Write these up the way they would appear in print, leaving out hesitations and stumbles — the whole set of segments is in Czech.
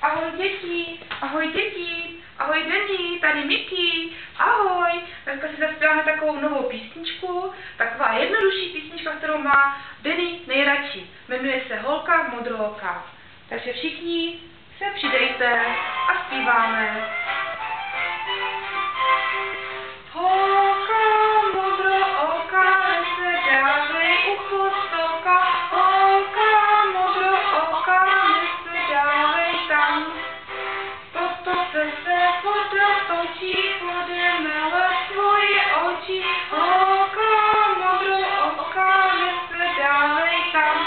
Ahoj děti, ahoj Denny, tady Miky, ahoj. Dneska si zaspíváme takovou novou písničku, taková jednodušší písnička, kterou má Denny nejradši. Jmenuje se Holka v modrookách. Takže všichni se přidejte a zpíváme. Holka modrooká, se dávej u potoka. Holka modrooká, se dávej tam. Potoce se voda točí, podemele svoje oči. Holka modrooká, se dávej tam.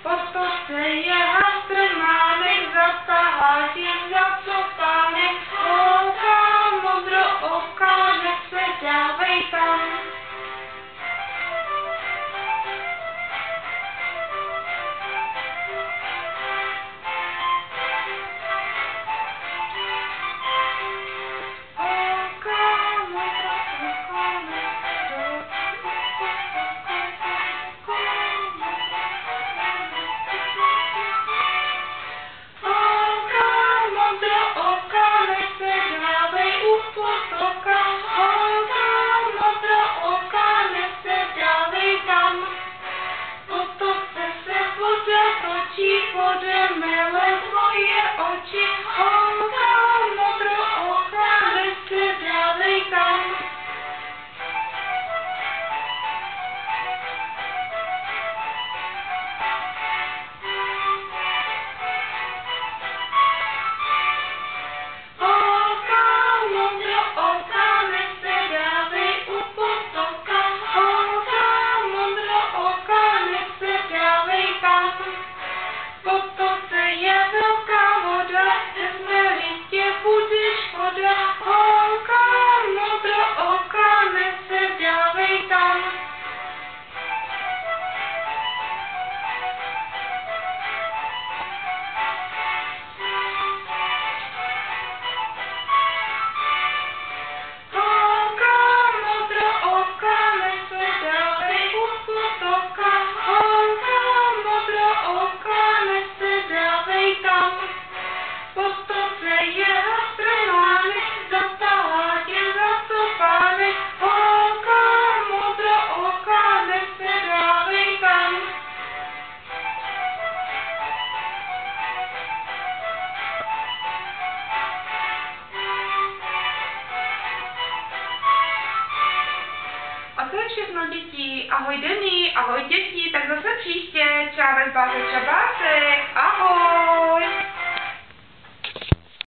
Potoce je hastrmánek, zatahá tě za copánek. Holka modrooká, se dávej tam. Podemele tvoje oči, holka modrooká, se dávej tam. Holka modrooká, se dávej u potoka. Holka modrooká, se dávej tam. Potoce je velká voda, vezme-li tě, bude škoda. Holka modrooká, se dávej tam. Holka modrooká, se dávej u potoka. Holka modrooká, se dávej tam. Potoce je hastrmánek, zatahá tě za copánek. Holka modrooká, se dávej tam. A to je všechno, děti. Ahoj Denny, ahoj děti, tak zase příště. Čávek, básek, čabásek. Ahoj.